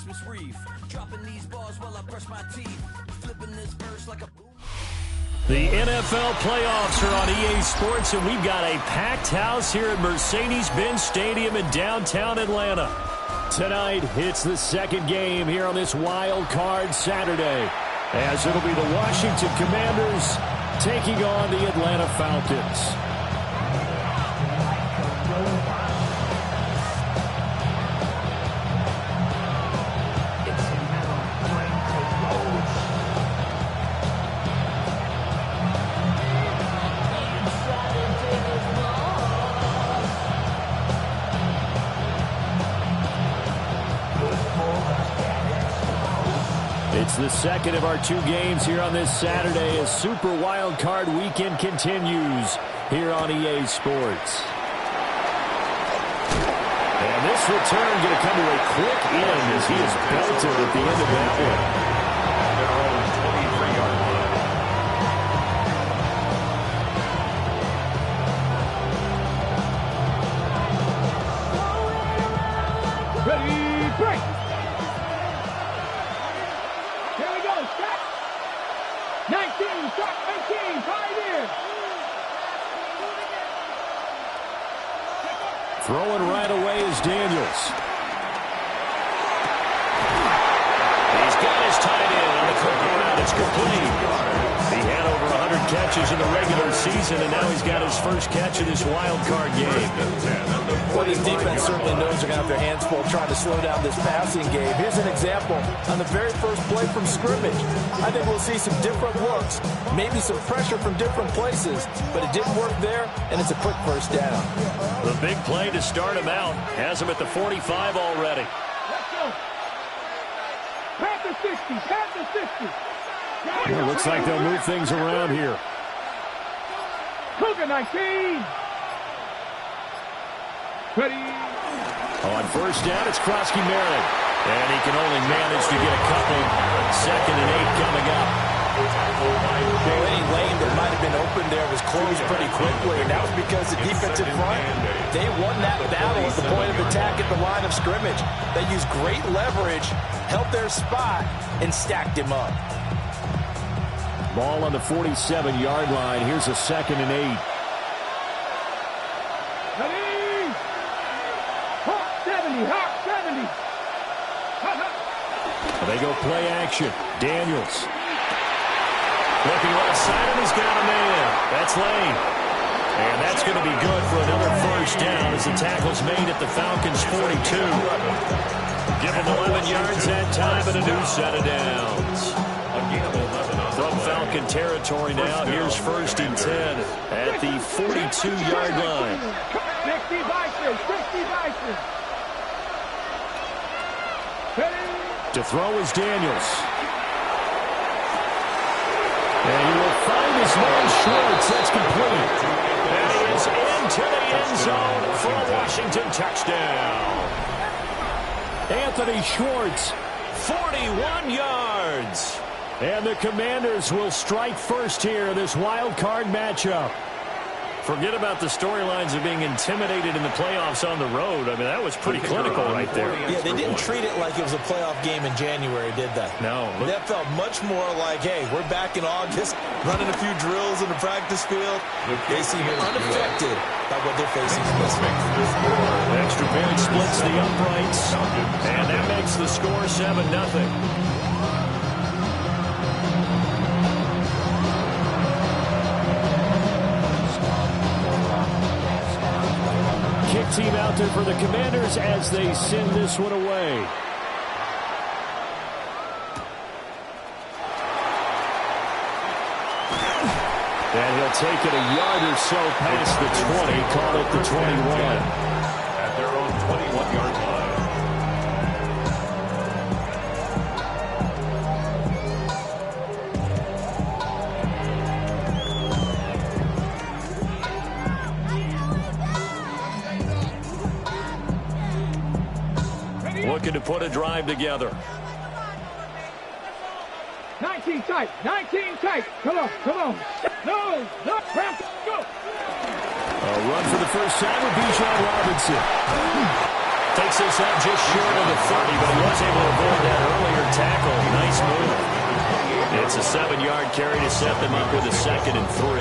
Christmas wreath. Dropping these bars while I brush my teeth. Flipping this verse like a... The NFL playoffs are on EA Sports, and we've got a packed house here at Mercedes-Benz Stadium in downtown Atlanta. Tonight, it's the second game here on this Wild Card Saturday, as it'll be the Washington Commanders taking on the Atlanta Falcons. It's the second of our two games here on this Saturday as Super Wild Card Weekend continues here on EA Sports. And this return going to come to a quick end as he is belted at the end of that one. Their own 23-yard line. Ready, break! Here we go, stop! 19, stop, 19, 5 in! Throwing right away is Daniels. He's got his tight end on the quick route. It's complete. He had over 100 catches in the regular season, and now he's got his first catch of this wild card game. Well, his defense certainly knows they're going to have their hands full trying to slow down this passing game. Here's an example on the very first play from scrimmage. I think we'll see some different looks, maybe some pressure from different places, but it didn't work there, and it's a quick first down. The big play to start him out has him at the 45 already. Let's go! Pat the 60, pat the 60! Well, looks like they'll move things around here. Cougar 19! Ready? On first down, it's Krosky-Merritt. And he can only manage to get a couple. 2nd and 8 coming up. Well, any lane that might have been open there was closed pretty quickly, and that was because the defensive front, they won that battle at the point of attack at the line of scrimmage. They used great leverage, held their spot, and stacked him up. Ball on the 47-yard line. Here's a 2nd and 8. Ready? Hawk 70, Hawk 70! They go play action. Daniels. Looking right side, and he's got a man. That's Lane. And that's going to be good for another first down as the tackle's made at the Falcons' 42. Give him 11 yards that time and a new set of downs. From Falcon territory now, here's 1st and 10 at the 42-yard line. 60 Vikings, 60 Vikings! Ready? To throw is Daniels. And he will find his man Schwartz. That's complete. And he is into the end zone for a Washington touchdown. Anthony Schwartz, 41 yards. And the Commanders will strike first here in this wild card matchup. Forget about the storylines of being intimidated in the playoffs on the road. I mean, that was pretty clinical right there. Yeah, they didn't treat it like it was a playoff game in January, did they? No. That felt much more like, hey, we're back in August, running a few drills in the practice field. They seem unaffected by what they're facing in this one. Extra point splits the uprights, and that makes the score 7-0. Kick team out there for the Commanders as they send this one away. And he'll take it a yard or so past the 20, call it the 21. At their own 21-yard line. Looking to put a drive together. 19 tight, 19 tight. Come on, come on. No, no, go. A run for the first time with Bijan Robinson. Takes this up just short of the 30, but he was able to avoid that earlier tackle. Nice move. It's a 7-yard carry to set them up with a 2nd and 3.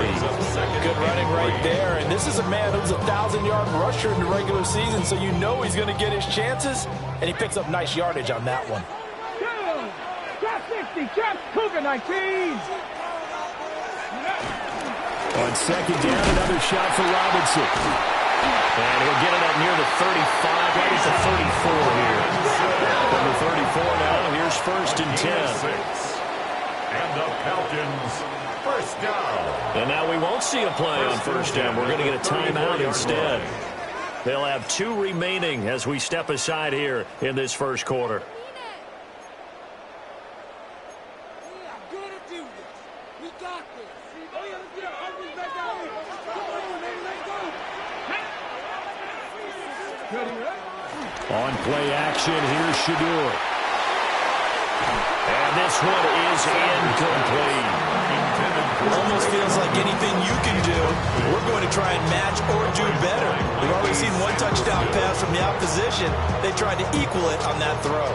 Good running right there. And this is a man who's a 1,000-yard rusher in the regular season, so you know he's going to get his chances. And he picks up nice yardage on that one. Trap 60, trap Cougar 19. On 2nd down, another shot for Robinson. And he'll get it up near the 35, right at the 34 here. Number 34 now, here's 1st and 10. And the Falcons, 1st down. And now we won't see a play on 1st down. We're going to get a timeout instead. They'll have 2 remaining as we step aside here in this 1st quarter. On play action, here's Shadur. And this one is incomplete. Almost feels like anything you can do, we're going to try and match or do better. We've already seen 1 touchdown pass from the opposition. They tried to equal it on that throw.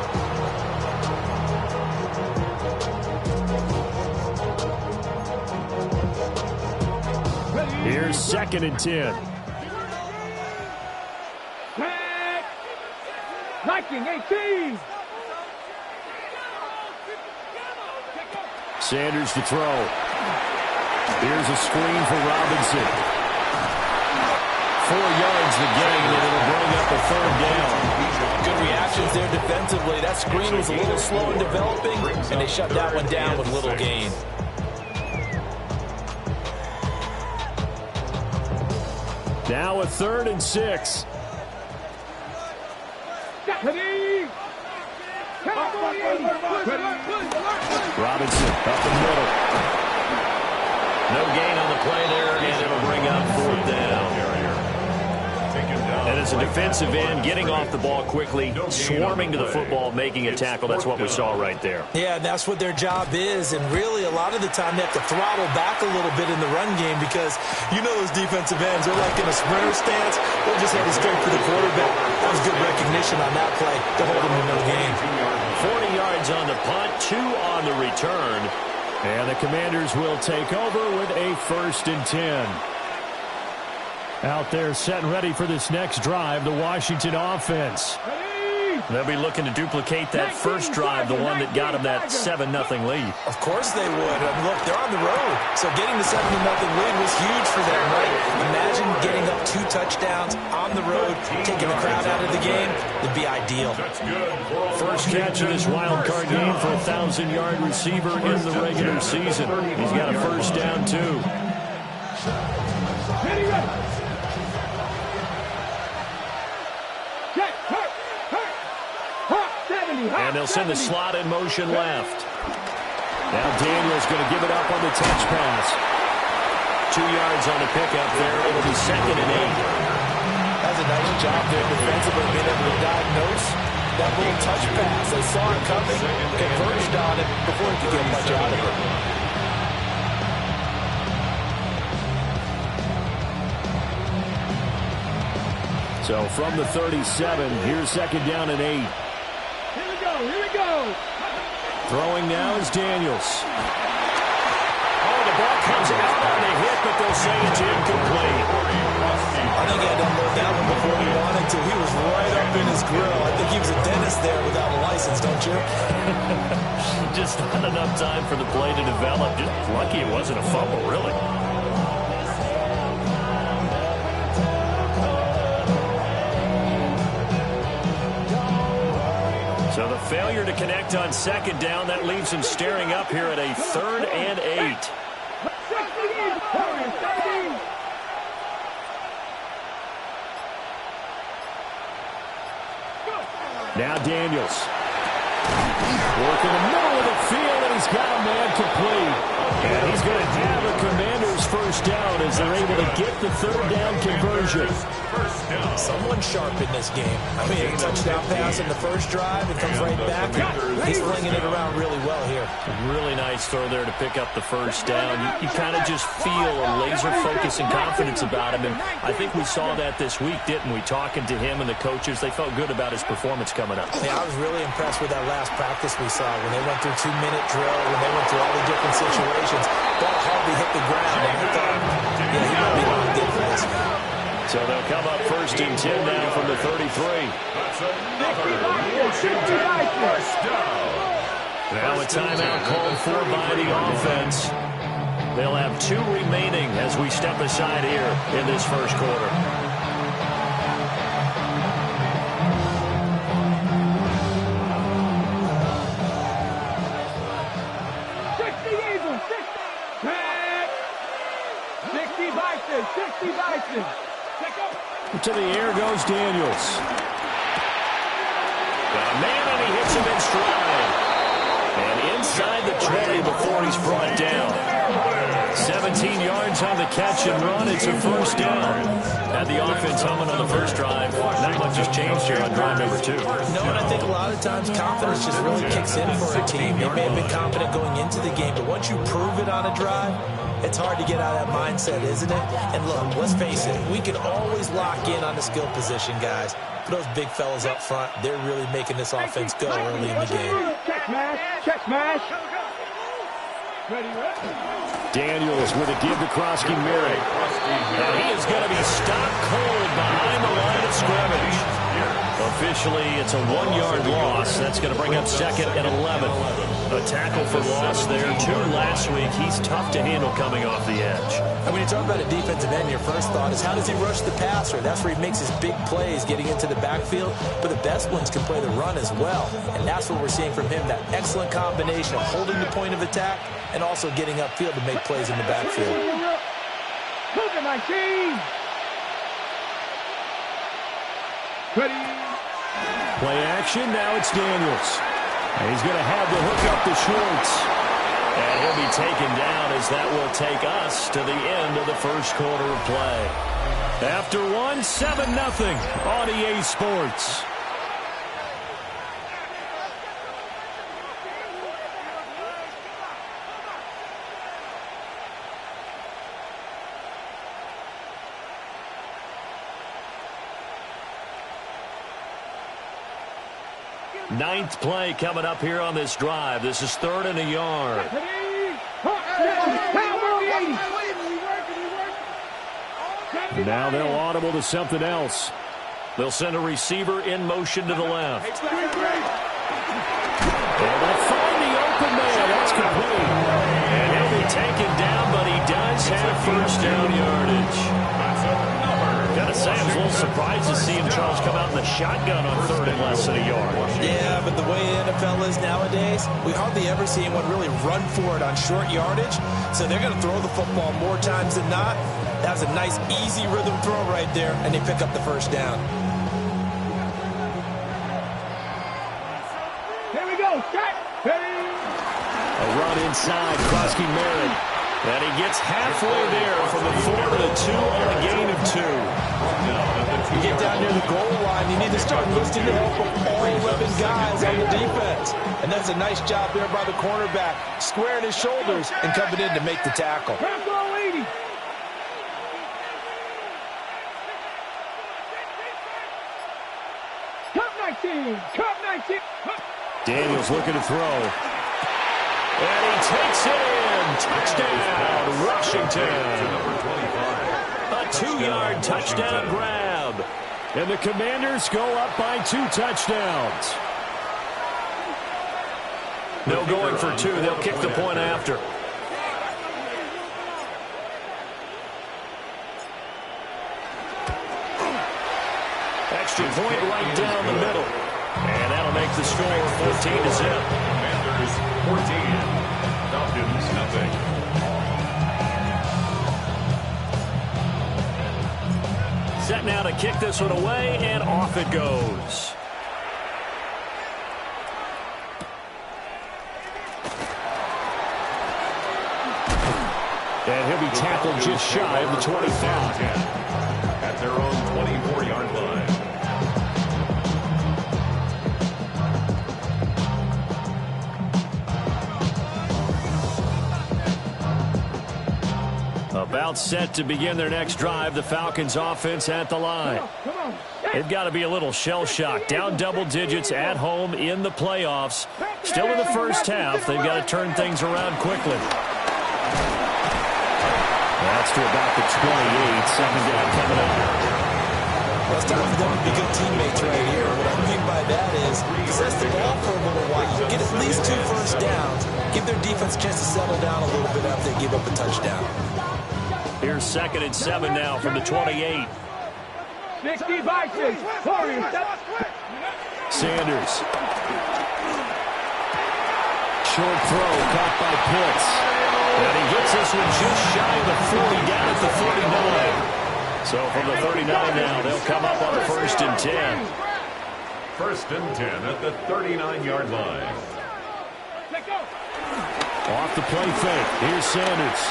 Here's 2nd and 10. Viking 18. Sanders to throw. Here's a screen for Robinson. 4 yards the gain, and it'll bring up a 3rd down. Good reactions there defensively. That screen was a little slow in developing, and they shut that one down with little gain. Now a 3rd and 6. Robinson up the middle. No gain on the play there, and it'll bring up 4th down. And as a defensive end, getting off the ball quickly, swarming to the football, making a tackle, that's what we saw right there. Yeah, and that's what their job is, and really a lot of the time they have to throttle back a little bit in the run game because you know those defensive ends, they're like in a sprinter stance. They're just headed straight for the quarterback. That was good recognition on that play to hold them in no game. 40 yards on the punt, 2 on the return. And the Commanders will take over with a 1st and 10. Out there set and ready for this next drive, the Washington offense. They'll be looking to duplicate that first drive, the one that got them that 7-0 lead. Of course they would. Look, they're on the road, so getting the 7-0 lead was huge for them, right? Imagine getting up 2 touchdowns on the road, taking the crowd out of the game. It'd be ideal. First catch of this wild card game for a 1,000-yard receiver in the regular season. He's got a 1st down, too. And they'll send the slot in motion left. Now Daniels going to give it up on the touch pass. 2 yards on the pickup there. It'll be 2nd and 8. That's a nice job there defensively, being able to diagnose that little touch pass. They saw it coming, converged on it before he could get much out of it. So from the 37, here's 2nd down and 8. Here we go. Throwing now is Daniels. Oh, the ball comes out on the hit, but they'll say it's incomplete. I think he had to unload that one before he wanted to. He was right up in his grill. I think he was a dentist there without a license, don't you? Just not enough time for the play to develop. Just lucky it wasn't a fumble, really. So the failure to connect on 2nd down, that leaves him staring up here at a 3rd and 8. Now Daniels. Work in the middle of the field, and he's got a man complete. And he's going to have a Commanders Falcons first down as they're able to get the third down conversion. Someone sharp in this game. I mean, a touchdown pass in the first drive. It comes right back. He's flinging it around really well here. Really nice throw there to pick up the first down. You kind of just feel a laser focus and confidence about him. And I think we saw that this week, didn't we? Talking to him and the coaches, they felt good about his performance coming up. Yeah, I was really impressed with that last practice we saw when they went through 2-minute drill, when they went through all the different situations. Ball hardly hit the ground, and I thought, yeah, he might be locked in for this. So they'll come up 1st and 10 now from the 33. Now a timeout called for by the offense. They'll have 2 remaining as we step aside here in this first quarter. To the air goes Daniels. Got a man, and he hits him in stride. And inside the 20 before he's brought down. 17 yards on the catch and run. It's a first down. Had the offense humming on the first drive. Not much has changed here on drive number 2. No, and I think a lot of times confidence just really kicks in for a team. They may have been confident going into the game, but once you prove it on a drive, it's hard to get out of that mindset, isn't it? And look, let's face it, we can always lock in on the skill position, guys. For those big fellas up front, they're really making this offense go early in the game. Check smash. Check smash. Daniels with a give to Krosky-Murray. Now he is going to be stopped cold behind the line of scrimmage. Officially, it's a 1-yard loss. That's going to bring up 2nd and 11. A tackle for loss there. 2 last week. He's tough to handle coming off the edge. And when you talk about a defensive end, your first thought is how does he rush the passer? That's where he makes his big plays getting into the backfield. But the best ones can play the run as well. And that's what we're seeing from him, that excellent combination of holding the point of attack and also getting upfield to make plays in the backfield. Play action, now it's Daniels. And he's going to have to hook up the shorts. And he'll be taken down as that will take us to the end of the first quarter of play. After 7-0 on EA Sports. Ninth play coming up here on this drive. This is 3rd and a yard. Now they'll audible to something else. They'll send a receiver in motion to the left. And they'll find the open man. That's complete. And he'll be taken down, but he does have first down yardage. Gotta say, I was a little surprised to see him, Charles, come out in the shotgun on 3rd and less than a yard. Yeah, but the way the NFL is nowadays, we hardly ever see anyone really run for it on short yardage. So they're going to throw the football more times than not. That was a nice, easy rhythm throw right there, and they pick up the first down. Here we go. Scott. A run inside, Krosky-Murray. And he gets halfway there from the 4 to the 2 on a gain of 2. You get down near the goal line, you need to start listing the help of all 11 guys on the defense. And that's a nice job there by the cornerback, squaring his shoulders and coming in to make the tackle. Cup 19. Daniels looking to throw. And he takes it in. Touchdown, Washington. A 2-yard touchdown grab. And the Commanders go up by 2 touchdowns. No going for 2. They'll kick the point after. Extra point right down the middle. And that'll make the score 14-0. Commanders 14. Falcons nothing. Set now to kick this one away, and off it goes. And he'll be tackle just shy of the 25. At their own 24-yard line. About set to begin their next drive, the Falcons offense at the line. They've got to be a little shell-shocked. Down double digits at home in the playoffs. Still in the first half. They've got to turn things around quickly. That's to about the 28. Second down coming up. Well, it's time for them to be good teammates right here. What I mean by that is possess the ball for a little while. You get at least 2 first downs. Give their defense a chance to settle down a little bit after they give up a touchdown. Here's 2nd and 7 now from the 28. 60 by 6. Sanders. Short throw caught by Pitts. And he gets this one just shy of the 40, down at the 39. So from the 39 now, they'll come up on a 1st and 10. 1st and 10 at the 39-yard line. Off the play fake. Here's Sanders.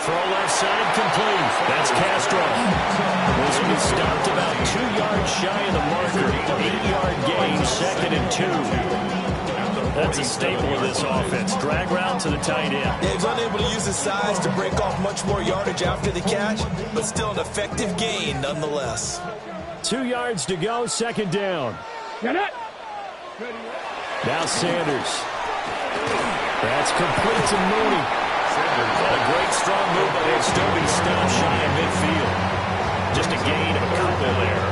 Throw left side complete. That's Castro. This one is stopped about 2 yards shy of the marker. 8-yard gain, 2nd and 2. That's a staple of this offense. Drag route to the tight end. Yeah, he was unable to use his size to break off much more yardage after the catch, but still an effective gain nonetheless. 2 yards to go, 2nd down. Now Sanders. That's complete to Mooney. A great strong move, but he'll still be stopped shy of midfield. Just a gain of a couple there.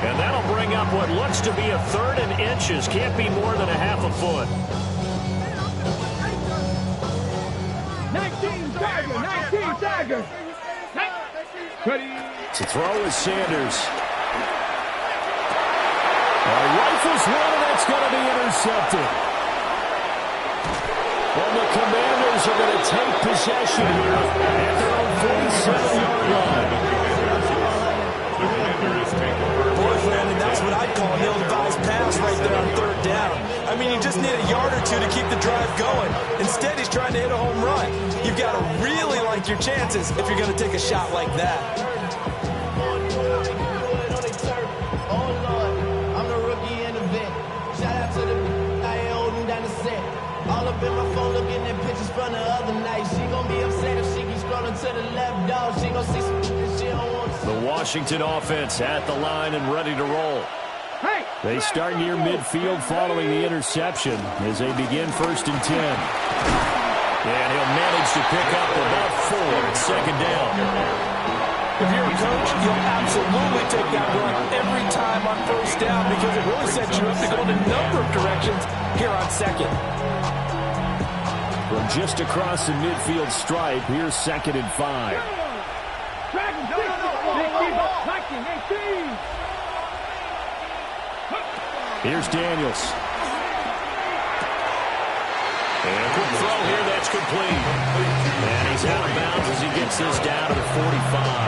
And that'll bring up what looks to be a 3rd and inches. Can't be more than a half a foot. 19 Tiger. To throw is Sanders. Rifles one, and that's going to be intercepted. And the Commanders are going to take possession here at their own 47-yard line. Boy, Brandon, that's what I'd call an ill-advised pass right there on 3rd down. I mean, you just need a yard or 2 to keep the drive going. Instead, he's trying to hit a home run. You've got to really like your chances if you're going to take a shot like that. All up in my phone looking at pictures from the other night. She gon' be upset if she keeps scrolling to the left, dog. She gon' see some that she don't want to. The Washington offense at the line and ready to roll. They start near midfield following the interception as they begin 1st and 10. And he'll manage to pick up about 4 at 2nd down. If you're a coach, you'll absolutely take that run every time on 1st down because it really sets you up to go in a number of directions here on 2nd. From just across the midfield stripe, here's 2nd and 5. Here's Daniels. And good throw here, that's complete. And he's out of bounds as he gets this down to the 45.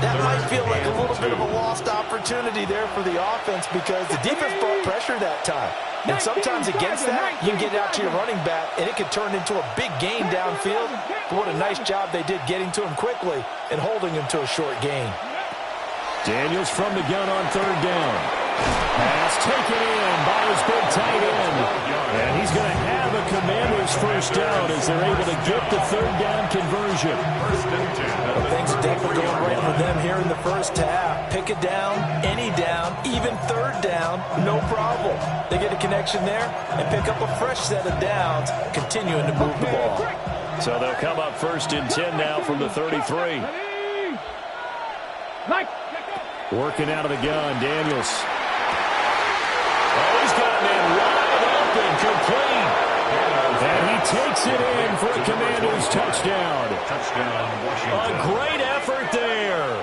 That might feel like a little bit of a lost opportunity there for the offense because the defense brought pressure that time. And sometimes against that, you can get out to your running back, and it could turn into a big gain downfield. But what a nice job they did getting to him quickly and holding him to a short gain. Daniels from the gun on 3rd down. Pass taken in by his big tight end. And he's going to have a Commander's 1st down as they're able to get the 3rd down conversion. Well, things are definitely going right for them here in the first half. Pick a down, any down, even 3rd down, no problem. They get a connection there and pick up a fresh set of downs, continuing to move the ball. So they'll come up 1st and 10 now from the 33. Working out of the gun, Daniels. Oh, he's got a man wide open, complete. And he takes it in for a Commander's touchdown. A great effort there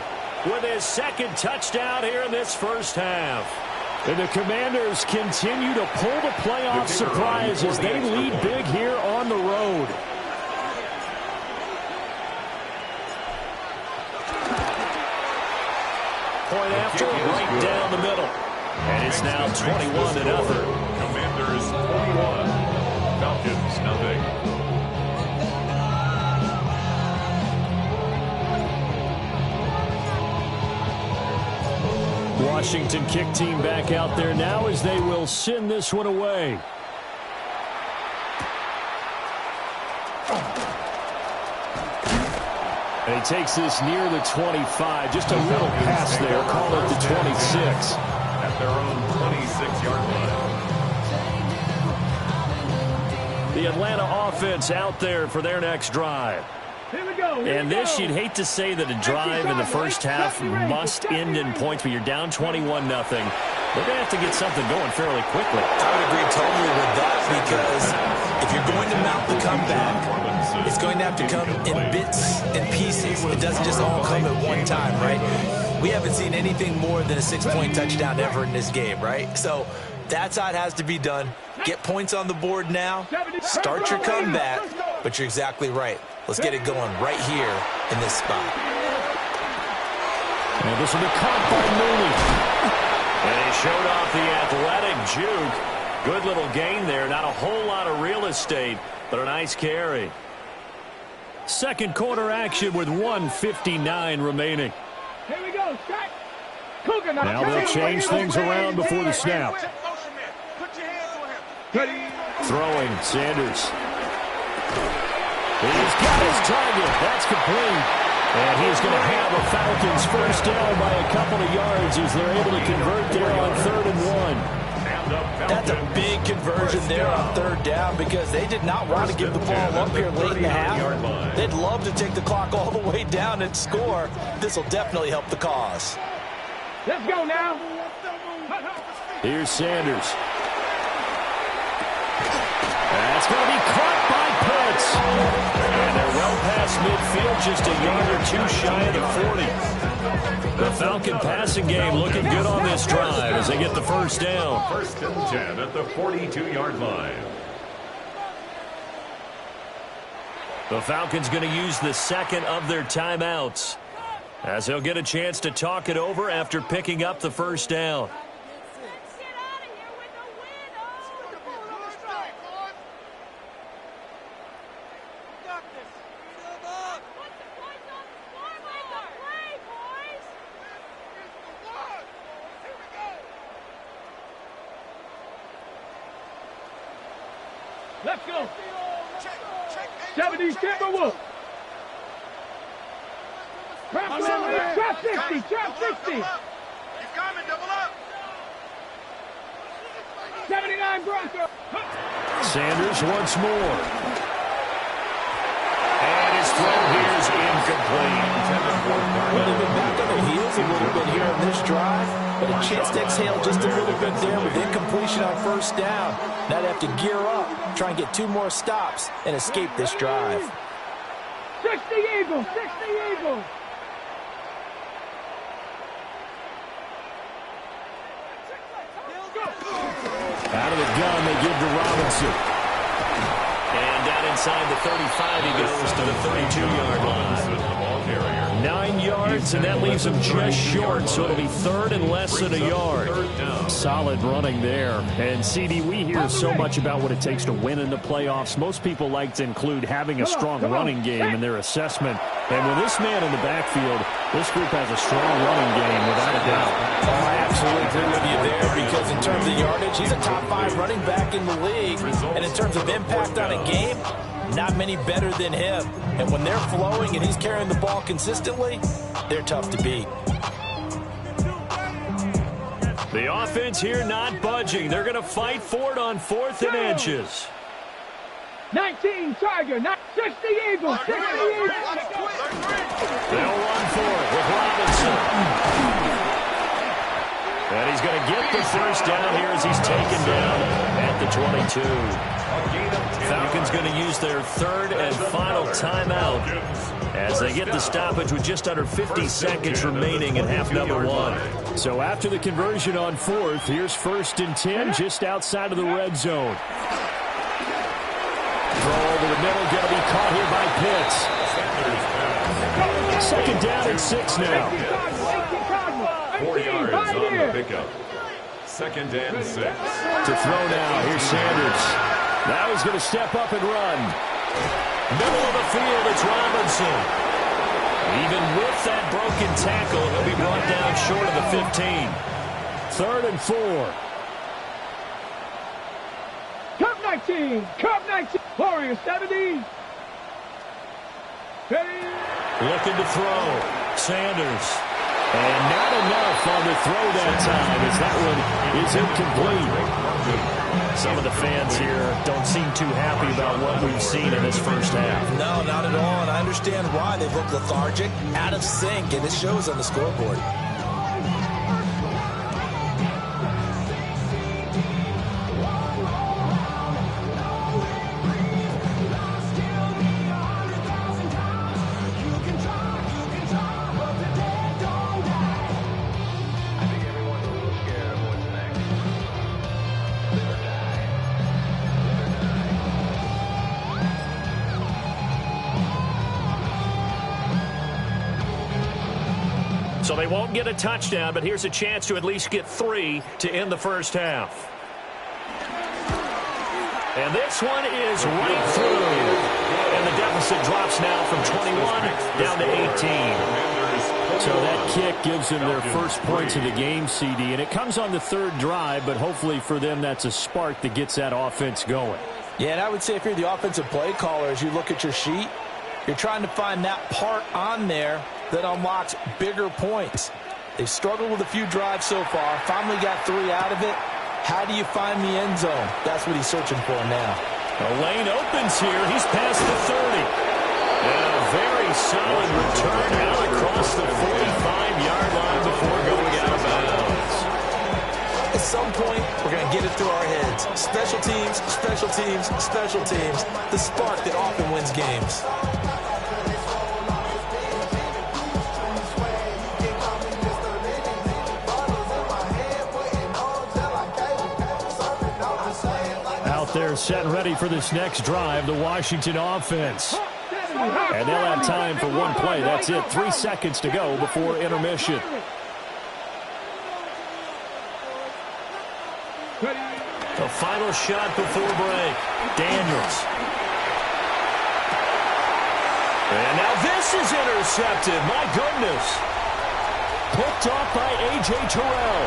with his 2nd touchdown here in this first half. And the Commanders continue to pull the playoff surprise as they lead big here on the road. Point after, right down the middle. And it's now 21-0. Commanders 21, Falcons nothing. Washington kick team back out there now as they will send this one away. And he takes this near the 25. Just a little pass there. Call it the 26. At their own 26-yard line. The Atlanta offense out there for their next drive. Here we go. And this, you'd hate to say that a drive in the first half must end in points, but you're down 21-0. They're going to have to get something going fairly quickly. I would agree totally with that, because if you're going to mount the comeback, it's going to have to come in bits and pieces. It doesn't just all come at one time, right? We haven't seen anything more than a 6-point touchdown ever in this game, right? So that's how it has to be done. Get points on the board now. Start your comeback. But you're exactly right. Let's get it going right here in this spot. And this will be caught by Mooney. And he showed off the athletic juke. Good little gain there. Not a whole lot of real estate, but a nice carry. Second quarter action with 1:59 remaining. Here we go. Strike. Cougar, Now they'll change things around before the snap. Throwing, Sanders. He's got his target. That's complete. And he's going to have a Falcons first down by a couple of yards as they're able to convert there on 3rd and 1. That's a big conversion there on 3rd down, because they did not want to give the ball up here late in the half. They'd love to take the clock all the way down and score. This will definitely help the cause. Let's go now. Here's Sanders. That's going to be caught by Pitts. And they're well past midfield, just a yard or two shy of the 40. The Falcon passing game looking good on this drive as they get the first down. 1st and 10 at the 42-yard line. The Falcons going to use the second of their timeouts as they'll get a chance to talk it over after picking up the first down. Let's go. 70 Timberwolves. Trap 60. Trap 60. He's coming. Double up. 79 Broncos. Sanders once more. And his throw here is incomplete. Well, they've been back on their heels a little bit here on this drive, but a chance to exhale just a little bit there with incompletion on 1st down. Now they have to gear up, try and get 2 more stops, and escape this drive. 60 Eagles. 60 Eagles. Out of the gun, they give to Robinson. And down inside the 35, he goes to the 32-yard line. 9 yards, and that leaves him just short, so it'll be 3rd and less than a yard. Solid running there. And, CD, we hear so much about what it takes to win in the playoffs. Most people like to include having a strong running game in their assessment. And with this man in the backfield, this group has a strong running game, without a doubt. Oh, I absolutely agree with you there, because in terms of yardage, he's a top 5 running back in the league. And in terms of impact on a game, not many better than him. And when they're flowing and he's carrying the ball consistently, they're tough to beat. The offense here not budging. They're going to fight for it on 4th and inches. 19 Tiger. 60 Eagles. 60 Eagles. They'll run for it with Robinson. And he's going to get the first down here as he's taken down at the 22. Falcons going to use their 3rd and final timeout as they get the stoppage with just under 50 seconds remaining in half number 1. So after the conversion on 4th, here's 1st and 10 just outside of the red zone. Throw over the middle, going to be caught here by Pitts. 2nd down and 6 now. 4 yards on the pickup. 2nd and 6. To throw now, here's Sanders. Now he's going to step up and run. Middle of the field, it's Robinson. Even with that broken tackle, he'll be brought down short of the 15. 3rd and 4. Cup 19. Cup 19. Warriors 70. Ready. Looking to throw. Sanders. And not enough on the throw that time as that one is incomplete. Some of the fans here don't seem too happy about what we've seen in this first half. No, not at all, and I understand why. They look lethargic, out of sync, and it shows on the scoreboard. So they won't get a touchdown, but here's a chance to at least get 3 to end the first half. And this one is right through. And the deficit drops now from 21 down to 18. So that kick gives them their first points of the game, CD. And it comes on the 3rd drive, but hopefully for them that's a spark that gets that offense going. Yeah, and I would say if you're the offensive play caller, as you look at your sheet, you're trying to find that part on there that unlocks bigger points. They've struggled with a few drives so far, finally got 3 out of it. How do you find the end zone? That's what he's searching for now. The lane opens here. He's past the 30. And a very solid return out across the 45-yard line before going out of bounds. At some point, we're going to get it through our heads. Special teams, special teams, special teams. The spark that often wins games. They're set and ready for this next drive, the Washington offense. And they'll have time for one play. That's it. 3 seconds to go before intermission. The final shot before break. Daniels. And now this is intercepted. My goodness. Picked off by A.J. Terrell.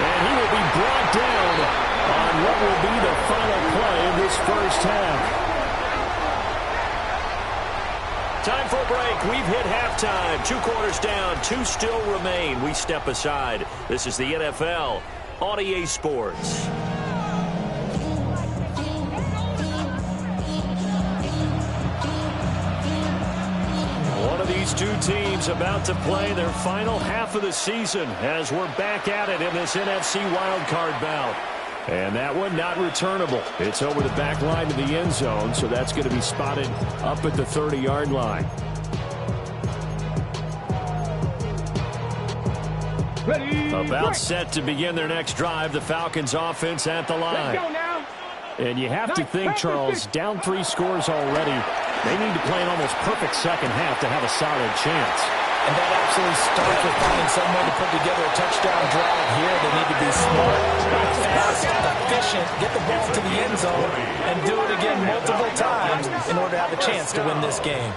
And he will be brought down on what will be the final play of this first half. Time for a break. We've hit halftime. 2 quarters down. 2 still remain. We step aside. This is the NFL on EA Sports. One of these 2 teams about to play their final half of the season as we're back at it in this NFC wildcard bout. And that one not returnable. It's over the back line to the end zone, so that's going to be spotted up at the 30-yard line. Ready. About set to begin their next drive, the Falcons offense at the line. Let's go now. And you have to think, Charles, down 3 scores already. They need to play an almost perfect second half to have a solid chance. And that absolutely starts with finding someone to put together a touchdown drive here. They need to be smart, fast, efficient, get the ball to the end zone, and do it again multiple times in order to have a chance to win this game.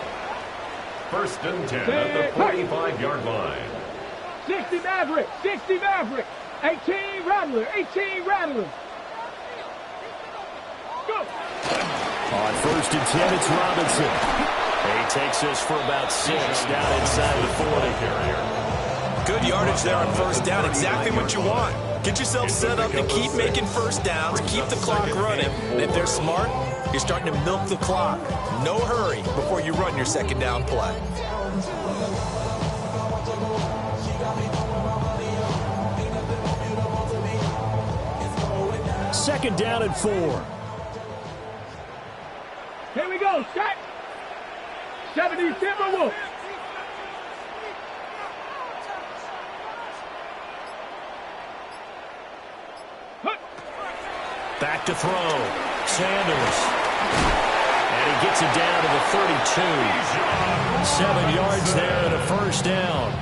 1st and 10 at the 45-yard line. 60 Maverick, 60 Maverick, 18 Rattler, 18 Rattler. Go. On 1st and 10, it's Robinson. He takes this for about 6 down inside the 40. Good yardage there on 1st down. Exactly what you want. Get yourself set up to keep making 1st downs, keep the clock running. And if they're smart, you're starting to milk the clock. No hurry before you run your 2nd down play. Second down and 4. Here we go, set. 70 Timberwolves. Back to throw. Sanders. And he gets it down to the 32. 7 yards there and a 1st down.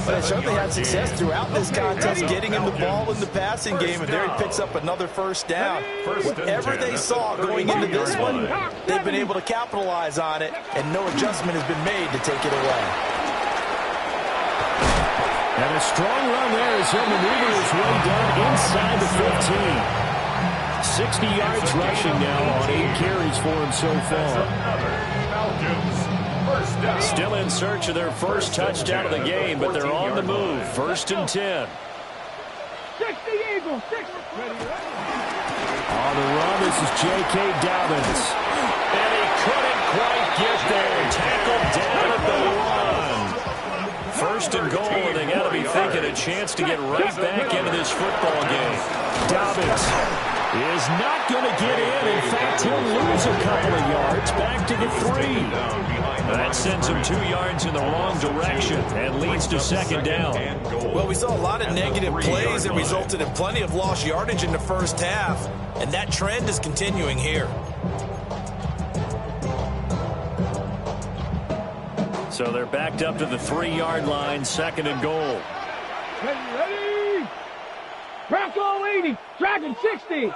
But they certainly had success throughout this contest getting him the ball in the passing game, and there he picks up another 1st down. Whatever they saw going into this one, they've been able to capitalize on it, and no adjustment has been made to take it away. And a strong run there as he'll maneuver his way down inside the 15. 60 yards rushing now on 8 carries for him so far. Still in search of their first touchdown of the game, but they're on the move. 1st and 10. 60 Eagles, 60. On the run, this is J.K. Dobbins. And he couldn't quite get there. Tackled down at the 1. 1st and goal, and they got to be thinking a chance to get right back into this football game. Dobbins is not going to get in. In fact, he'll lose a couple of yards back to the 3. That sends him 2 yards in the wrong direction and leads to 2nd down. Well, we saw a lot of negative plays that resulted in plenty of lost yardage in the first half, and that trend is continuing here. So they're backed up to the 3-yard line, 2nd and goal. Ready? Bronco 80, Dragon 60.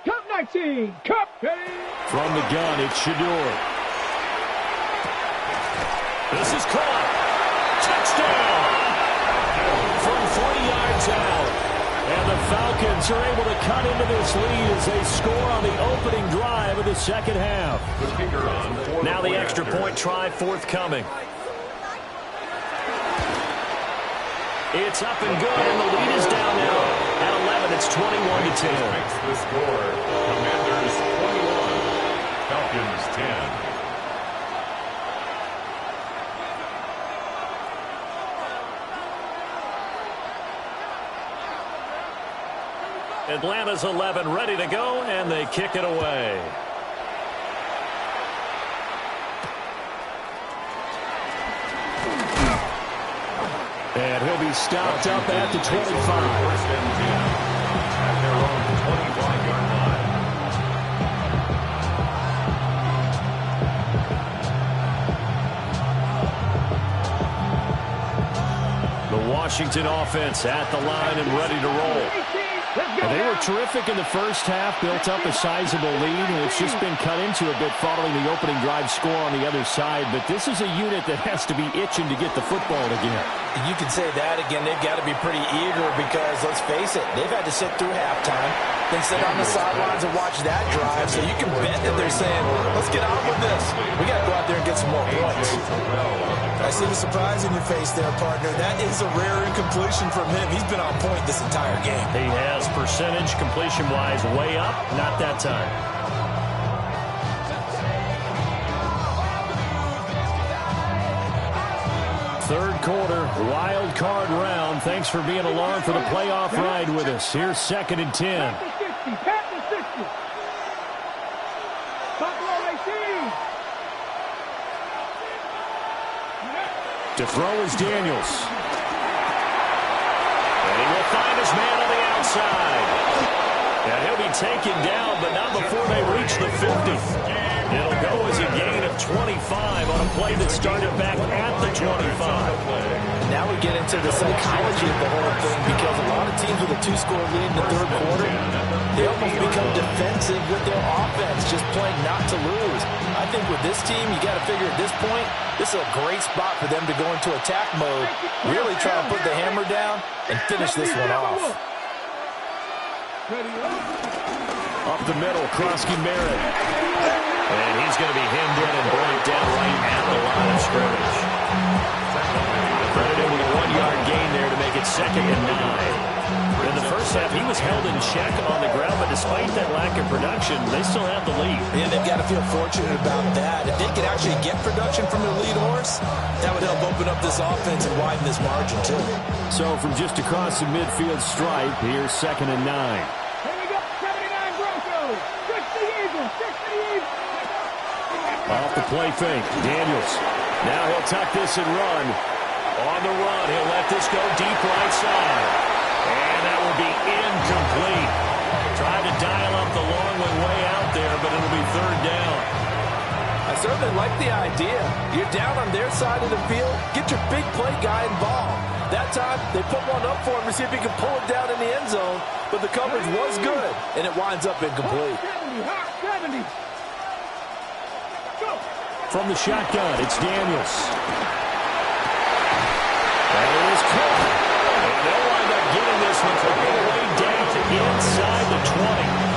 Cup 19, Cup ready. From the gun, it's Shador. This is caught. Touchdown! From 40 yards out. And the Falcons are able to cut into this lead as they score on the opening drive of the 2nd half. Now the extra point try forthcoming. It's up and good, and the lead is down now. At 11, it's 21-10. The score, Commanders 21, Falcons 10. Atlanta's 11 ready to go, and they kick it away. And he'll be stopped up at the 25. 1st and 10 at their own 25-yard line. The Washington offense at the line and ready to roll. And they were terrific in the first half, built up a sizable lead, and it's just been cut into a bit following the opening drive score on the other side. But this is a unit that has to be itching to get the football again. You can say that again. They've got to be pretty eager because, let's face it, they've had to sit through halftime, then sit on the sidelines and watch that drive. So you can bet that they're saying, let's get on with this. We got to go out there and get some more points. I see the surprise in your face there, partner. That is a rare incompletion from him. He's been on point this entire game. He has percentage completion-wise way up, not that time. Third quarter, wild card round. Thanks for being along for the playoff ride with us. Here's 2nd and 10. To throw is Daniels. And he will find his man on the outside. And he'll be taken down, but not before they reach the 50. It'll go as a gain of 25 on a play that started back at the 25. Now we get into the psychology of the whole thing because a lot of teams with a 2-score lead in the third quarter, they almost become defensive with their offense, just playing not to lose. I think with this team, you got to figure at this point, this is a great spot for them to go into attack mode, really try to put the hammer down and finish this one off. Up the middle, Krosky Merritt. And he's going to be hemmed in and brought down right at the line of scrimmage. Credited with a 1-yard gain there to make it 2nd and 9. In the first half, he was held in check on the ground, but despite that lack of production, they still have the lead. Yeah, they've got to feel fortunate about that. If they could actually get production from their lead horse, that would help open up this offense and widen this margin, too. So from just across the midfield stripe, here's 2nd and 9. Here we go, 79 Broncos, 60 Eagles, 60 Eagles. Off the play fake, Daniels. Now he'll tuck this and run. On the run, he'll let this go deep right side. And that will be incomplete. Tried to dial up the long one way out there, but it'll be 3rd down. I certainly like the idea. You're down on their side of the field. Get your big play guy involved. That time, they put one up for him to see if he can pull it down in the end zone. But the coverage was good, and it winds up incomplete. 70. From the shotgun, it's Daniels. And it is caught. And they'll wind up getting this one all the way down inside the 20.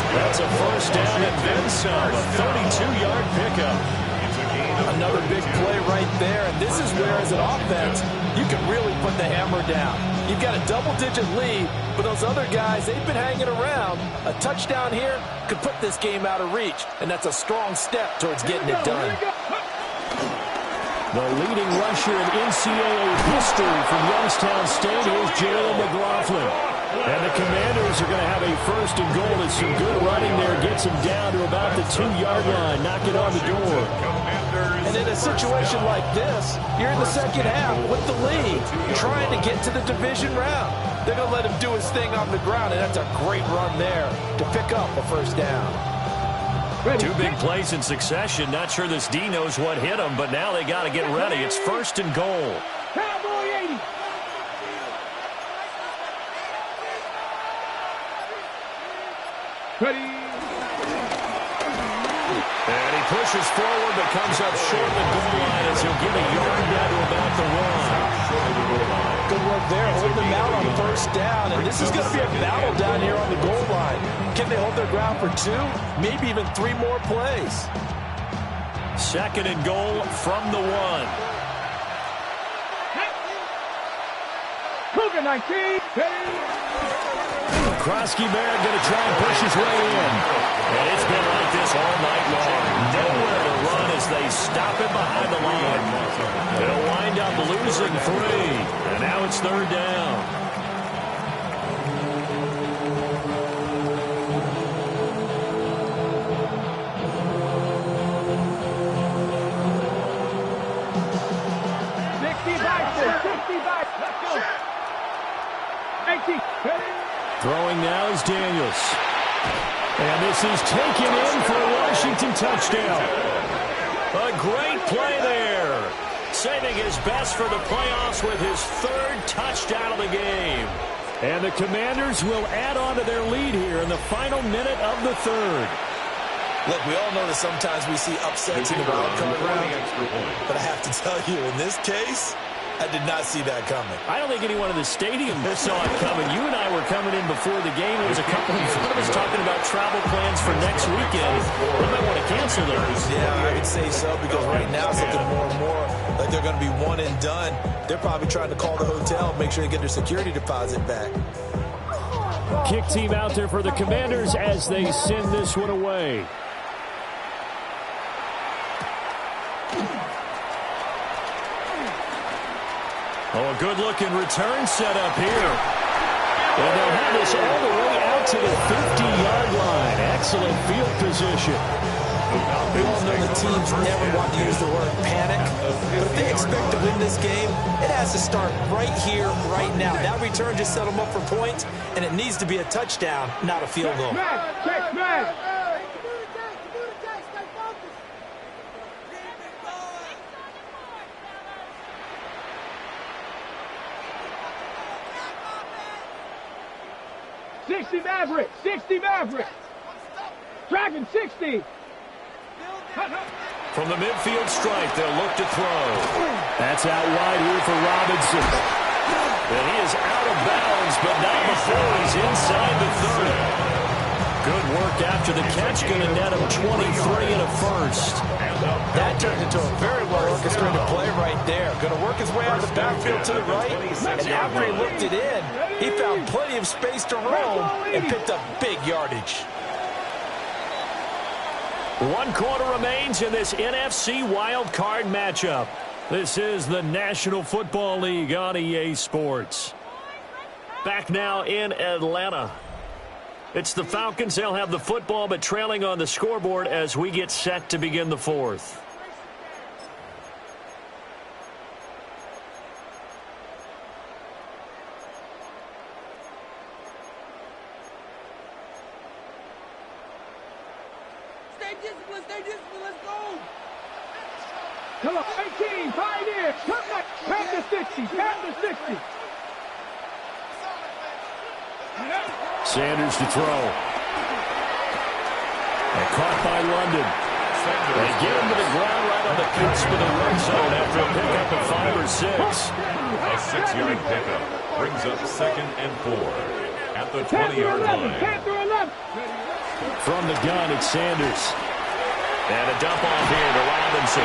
That's a first down and then some. A 32-yard pickup. Another big play right there, and this is where, as an offense, you can really put the hammer down. You've got a double-digit lead, but those other guys, they've been hanging around. A touchdown here could put this game out of reach, and that's a strong step towards getting it done. The leading rusher in NCAA history from Youngstown State is Jalen McLaughlin. And the Commanders are going to have a first and goal as some good running there gets them down to about the 2-yard line. Knock it on the door. And in a situation like this, you're in the second half with the lead, trying to get to the division round. They're going to let him do his thing on the ground, and that's a great run there to pick up a first down. Two big plays in succession. Not sure this D knows what hit him, but now they got to get ready. It's first and goal. Cowboy 80. Ready. And he pushes forward, but comes up short of the goal line as he'll get a yard down to about the one. Good work there, holding them out on first down, and this is going to be a battle down here on the goal line. Can they hold their ground for 2, maybe even 3 more plays? Second and goal from the 1. Cougar 19. Krosky-Barrett going to try and push his way in. And it's been like this all night long. Nowhere to run as they stop him behind the line. They'll wind up losing 3. And now it's third down. Throwing now is Daniels. And this is taken in for a Washington touchdown. A great play there. Saving his best for the playoffs with his 3rd touchdown of the game. And the Commanders will add on to their lead here in the final minute of the 3rd. Look, we all know that sometimes we see upsets in the wild card round, but I have to tell you, in this case, I did not see that coming. I don't think anyone in the stadium saw it coming. You and I were coming in before the game. There was a couple in front of us talking about travel plans for next weekend. We might want to cancel those. Yeah, I would say so, because right now it's looking more and more like they're going to be one and done. They're probably trying to call the hotel, make sure they get their security deposit back. Kick team out there for the Commanders as they send this one away. Oh, a good-looking return set up here. And they'll have this all the way out to the 50-yard line. Excellent field position. We all know the teams never want to use the word panic, but if they expect to win this game, it has to start right here, right now. That return just set them up for points, and it needs to be a touchdown, not a field goal. Check, man. Maverick, 60 Maverick. Dragon 60. From the midfield stripe, they'll look to throw. That's out wide here for Robinson. And he is out of bounds, but not before he's inside the 30. Good work after the catch, going to net him 23 and a first. That turned into a very well-orchestrated play right there. Going to work his way out of the backfield to the right, and after he looked it in, he found plenty of space to roam and picked up big yardage. 1 quarter remains in this NFC wildcard matchup. This is the National Football League on EA Sports. Back now in Atlanta. It's the Falcons. They'll have the football, but trailing on the scoreboard as we get set to begin the 4th. Stay disciplined, let's go! Come on, 18, Pioneer, come back, pass the 60, pass the 60. Sanders to throw. And caught by London. They get him to the ground right on the cusp of the red zone after a pickup of 5 or 6. A 6-yard pickup brings up 2nd and 4 at the 20-yard line. From the gun, it's Sanders. And a dump off here to Robinson.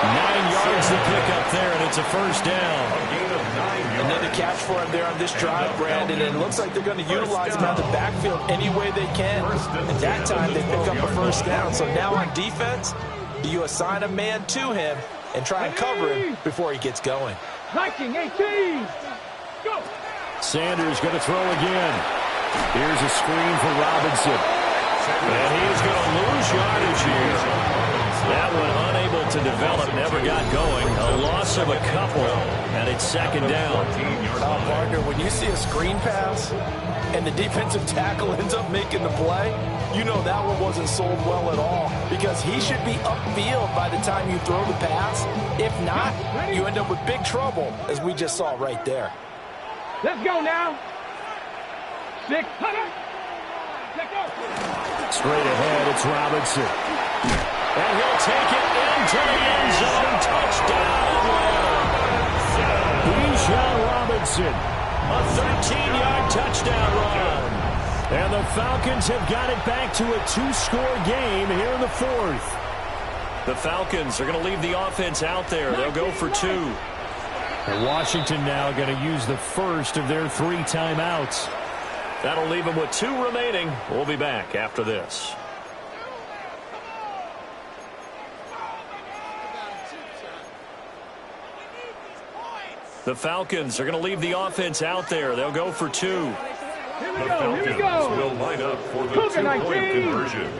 9 yards to pick up there, and it's a first down. A gain of 9 yards. Another catch for him there on this drive, Brandon, and it looks like they're going to utilize him out of the backfield any way they can. And that time they pick up a first down. So now on defense, you assign a man to him and try and cover him before he gets going. 19, 18, go! Sanders going to throw again. Here's a screen for Robinson. And he's going to lose yardage here. That one unable to develop, never got going. A loss of a couple, and it's 2nd down. Partner, when you see a screen pass and the defensive tackle ends up making the play, you know that one wasn't sold well at all, because he should be upfield by the time you throw the pass. If not, you end up with big trouble, as we just saw right there. Let's go now. 6, Straight ahead, it's Robinson. And he'll take it into the end zone. Touchdown! Bijan Robinson. A 13-yard touchdown run. And the Falcons have got it back to a 2-score game here in the 4th. The Falcons are going to leave the offense out there. They'll go for 2. And Washington now going to use the first of their 3 timeouts. That'll leave them with 2 remaining. We'll be back after this. The Falcons are going to leave the offense out there. They'll go for 2. Here we The go, here we go. Falcons will line up for the 2-point conversion.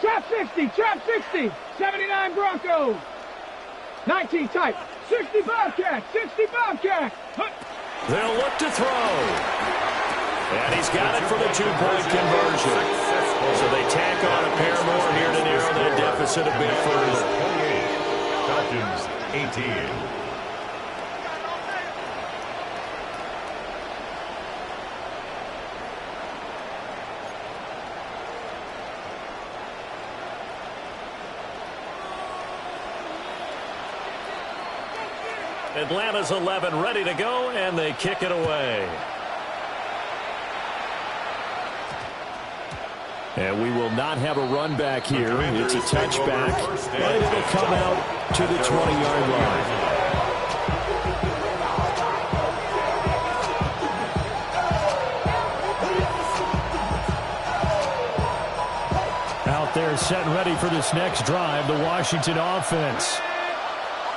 Trap 60, 79 Broncos. 19 type, 65 catch, 65 catch. They'll look to throw. And he's got it for the 2-point conversion. So they tack on a pair more here to narrow that deficit a bit further. Falcons 18. Atlanta's 11 ready to go, and they kick it away. And we will not have a run back here. It's a touchback, and it'll come out to the 20-yard line. Out there set and ready for this next drive, the Washington offense.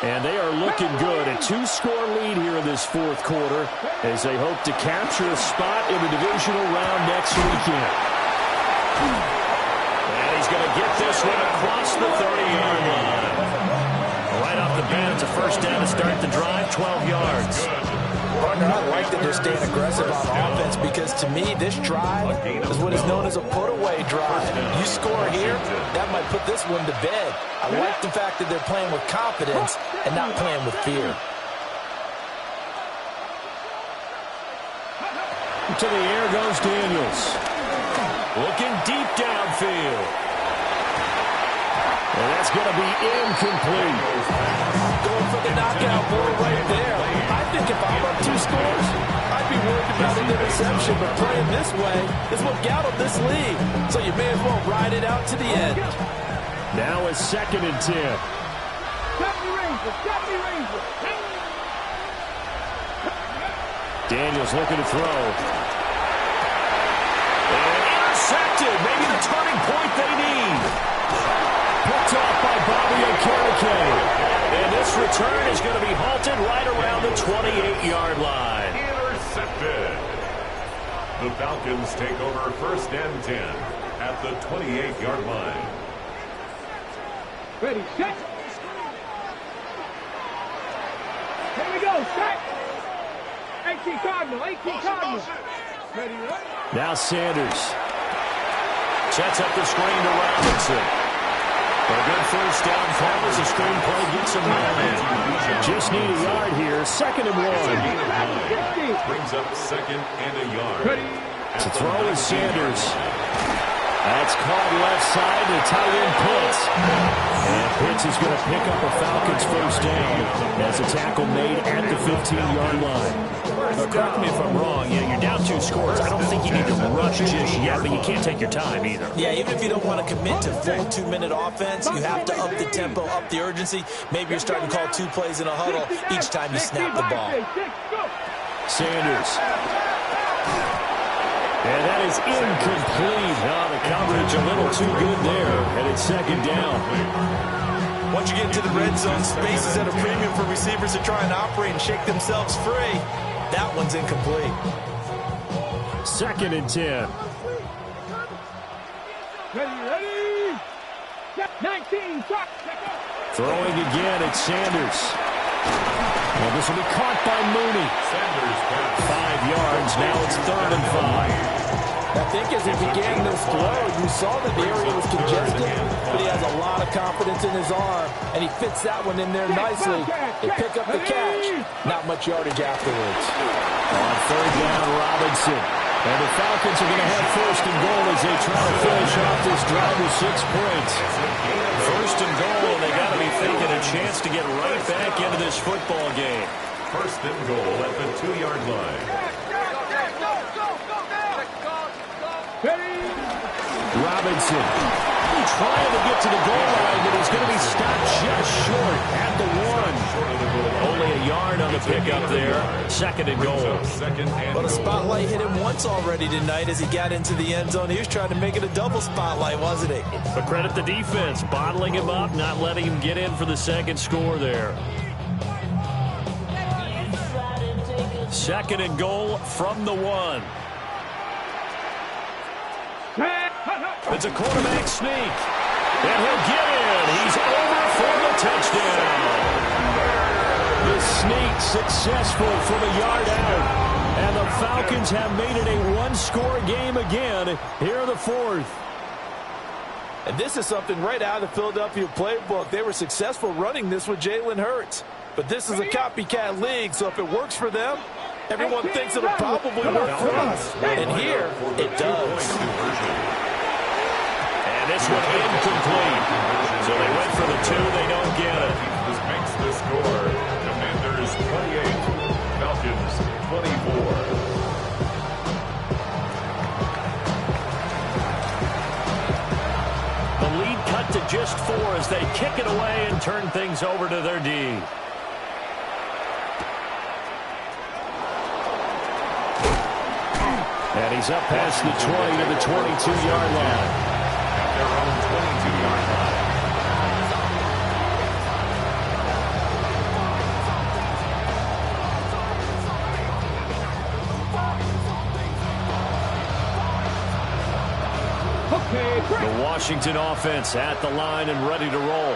And they are looking good. A 2-score lead here in this 4th quarter as they hope to capture a spot in the divisional round next weekend. And he's going to get this one across the 30-yard line. Right off the bat, it's a first down to start the drive, 12 yards. Partner, I like that they're staying aggressive on offense, because to me, this drive is what is known as a put-away drive. You score here, that might put this one to bed. I like the fact that they're playing with confidence and not playing with fear. To the air goes Daniels. Looking deep downfield. And that's going to be incomplete. Going for the knockout ball right there. I think if I'm up 2 scores, I'd be worried about an interception, but playing this way is what got them this lead. So you may as well ride it out to the end. Now it's 2nd and 10. Daniels looking to throw. And intercepted. Maybe the turning point they need. Picked off by Bobby Okereke. And this return is going to be halted right around the 28-yard line. Intercepted. The Falcons take over 1st and 10 at the 28-yard line. Ready, set. Here we go, set. 18 Cardinal, 18 Cardinal. Ready, right? Now Sanders sets up the screen to Robinson. A good first down call as the screen play gets him in. Just need a yard here. 2nd and 1. Brings up 2nd and a yard. Ready. To throw is Sanders. That's caught left side to tight end Pitts. And Pitts is going to pick up a Falcons first down as a tackle made at the 15-yard line. Now, correct me if I'm wrong. You're down 2 scores. I don't think you need to rush just yet, but you can't take your time either. Yeah, even if you don't want to commit to full 2-minute offense, you have to up the tempo, up the urgency. Maybe you're starting to call 2 plays in a huddle each time you snap the ball. Sanders. And that is incomplete. Oh, the coverage a little too good there. And it's second down. Once you get into the red zone, space is at a premium for receivers to try and operate and shake themselves free. That one's incomplete. Second and 10. Ready. 19. Throwing again, it's Sanders. Well, this will be caught by Mooney. 5 yards. Now it's 3rd and 5. I think as he began this throw, you saw that the area was congested, but he has a lot of confidence in his arm, and he fits that one in there nicely. They pick up the catch. Not much yardage afterwards. On 3rd down, Robinson. And the Falcons are going to have 1st and goal as they try to finish off this drive with 6 points. 1st and goal, and they got to be thinking a chance to get right back into this football game. 1st and goal at the 2-yard line. Robinson trying to get to the goal line, but he's going to be stopped just short at the 1. Only a yard on the pickup there. 2nd and goal. But a spotlight hit him once already tonight as he got into the end zone. He was trying to make it a double spotlight, wasn't he? But credit the defense, bottling him up, not letting him get in for the 2nd score there. 2nd and goal from the 1. It's a quarterback sneak. And he'll get in. He's over for the touchdown. The sneak successful from a yard out. And the Falcons have made it a 1-score game again here in the 4th. And this is something right out of the Philadelphia playbook. They were successful running this with Jalen Hurts. But this is a copycat league, so if it works for them, everyone thinks it'll probably work for us. And here, it does. And this one incomplete. So they went for the 2. They don't get it. This makes the score. Commanders 28, Falcons 24. The lead cut to just 4 as they kick it away and turn things over to their D. And he's up past the 20 to the 22-yard line. At their own 22-yard line. The Washington offense at the line and ready to roll.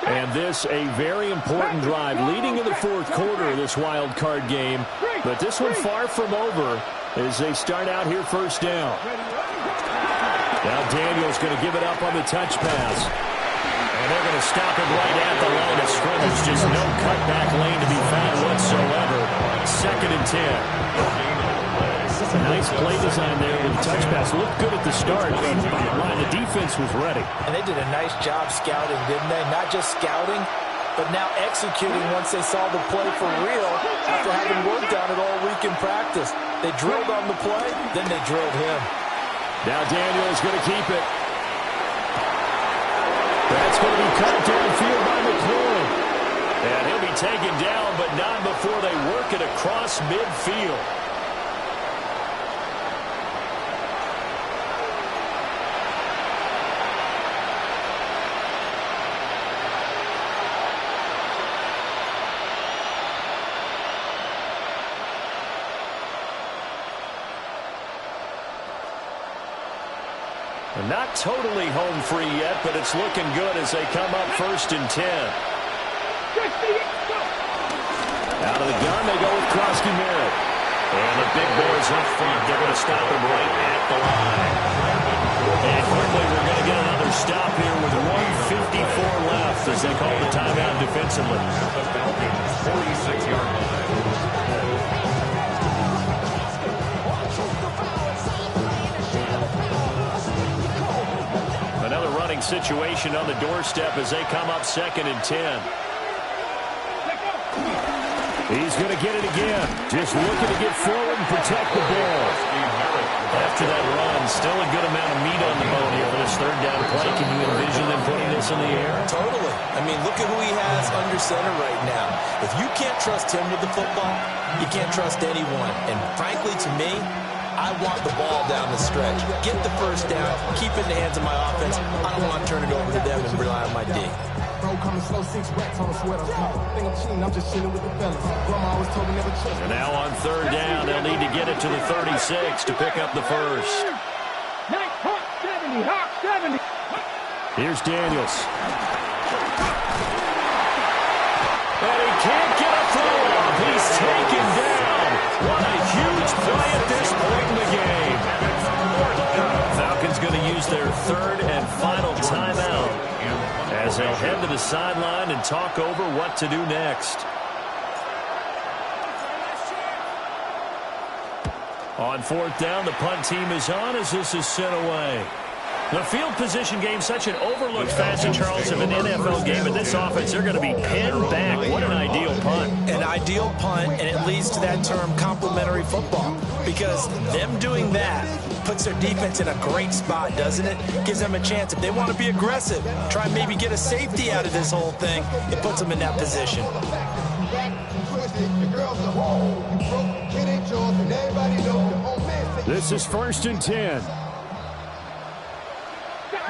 And this a very important drive leading in the 4th quarter of this wild card game. But this one far from over as they start out here 1st down. Now Daniel's going to give it up on the touch pass. And they're going to stop him right at the line of scrimmage. Just no cutback lane to be found whatsoever. 2nd and 10. Nice play design there with the touch pass. Looked good at the start, but bottom line, the defense was ready. And they did a nice job scouting, didn't they? Not just scouting, but now executing once they saw the play for real after having worked on it all week in practice. They drilled on the play, then they drilled him. Now Daniel's going to keep it. That's going to be cut downfield by McLaurin. And he'll be taken down, but not before they work it across midfield. Not totally home free yet, but it's looking good as they come up 1st and 10. Out of the gun, they go with Krosky Merritt. And the big boys up front, they're going to stop him right at the line. And quickly, we're going to get another stop here with 1:54 left as they call the timeout defensively. The Falcons 46-yard line. situation on the doorstep as they come up 2nd and 10. He's going to get it again. Just looking to get forward and protect the ball. After that run, still a good amount of meat on the bone here for this 3rd down play. Can you envision them putting this in the air? Totally. I mean, look at who he has under center right now. If you can't trust him with the football, you can't trust anyone. And frankly, to me, I want the ball down the stretch. Get the 1st down, keep it in the hands of my offense. I don't want to turn it over to them and rely on my D. And now on 3rd down, they'll need to get it to the 36 to pick up the 1st. Here's Daniels. And he can't get a throw off. He's taken down. What a huge play at this point in the game. Falcons going to use their 3rd and final timeout as they'll head to the sideline and talk over what to do next. On 4th down, the punt team is on as this is sent away. The field position game, such an overlooked facet, Charles, of an NFL game. In this offense, they're going to be pinned back. What an ideal punt. An ideal punt, and it leads to that term complementary football. Because them doing that puts their defense in a great spot, doesn't it? Gives them a chance. If they want to be aggressive, try and maybe get a safety out of this whole thing, it puts them in that position. This is 1st and 10. Now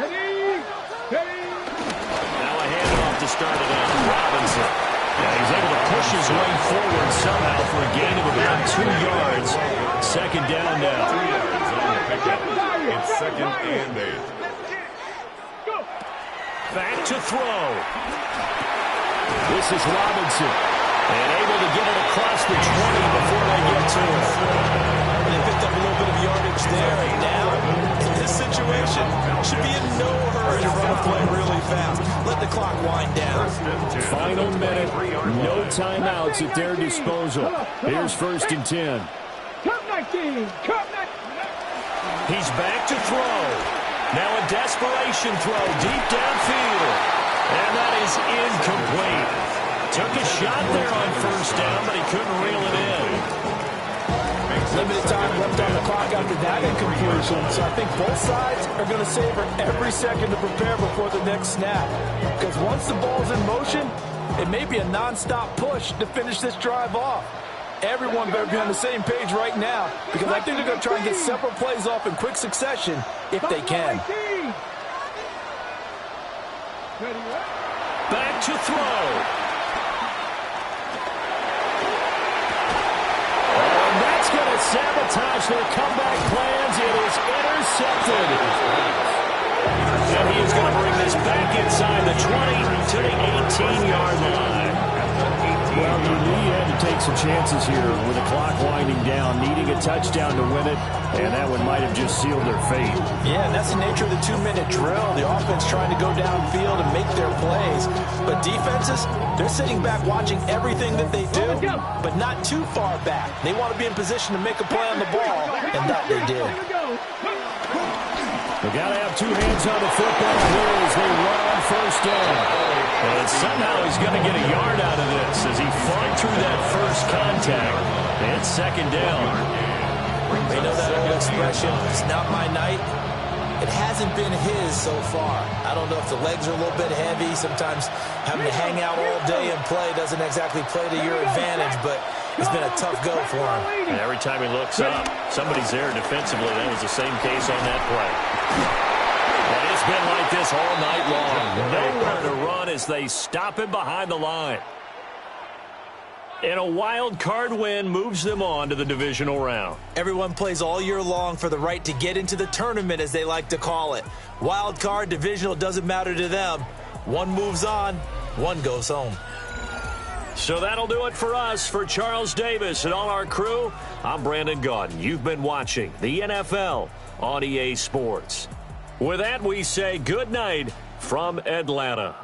a handoff to start it out. Robinson. Yeah, he's able to push his way forward somehow for a gain of about 2 yards. 2nd down now. 3 yards on the pickup. It's 2nd and 8. Back to throw. This is Robinson. And able to get it across the 20 before they get to it. They picked up a little bit of yardage there, and now, in this situation, should be in no hurry to run a play really fast. Let the clock wind down. Final minute, no timeouts at their disposal. Here's 1st and 10. He's back to throw. Now a desperation throw deep downfield. And that is incomplete. Took a shot there on 1st down, but he couldn't reel it in. Limited time left on the clock after that incompletion, so I think both sides are going to savor every second to prepare before the next snap. Because once the ball's in motion, it may be a non-stop push to finish this drive off. Everyone better be on the same page right now, because I think they're going to try and get several plays off in quick succession if they can. Back to throw. Sabotage their comeback plans. It is intercepted. And he is going to bring this back inside the 20 to the 18-yard line. Well, you knew you had to take some chances here with the clock winding down, needing a touchdown to win it, and that one might have just sealed their fate. Yeah, and that's the nature of the 2-minute drill. The offense trying to go downfield and make their plays. But defenses, they're sitting back watching everything that they do, but not too far back. They want to be in position to make a play on the ball, and that they did. They got to have 2 hands on the football here as they run 1st down. And somehow he's going to get a yard out of this as he fought through that first contact. And it's 2nd down. They know that old expression, it's not my night. It hasn't been his so far. I don't know if the legs are a little bit heavy. Sometimes having to hang out all day and play doesn't exactly play to your advantage, but it's been a tough go for him. And every time he looks up, somebody's there defensively. That was the same case on that play. And it's been like this all night long. Nowhere to run as they stop him behind the line. And a wild card win moves them on to the divisional round. Everyone plays all year long for the right to get into the tournament, as they like to call it. Wild card, divisional, doesn't matter to them. One moves on, one goes home. So that'll do it for us. For Charles Davis and all our crew, I'm Brandon Gaudin. You've been watching the NFL on EA Sports. With that, we say good night from Atlanta.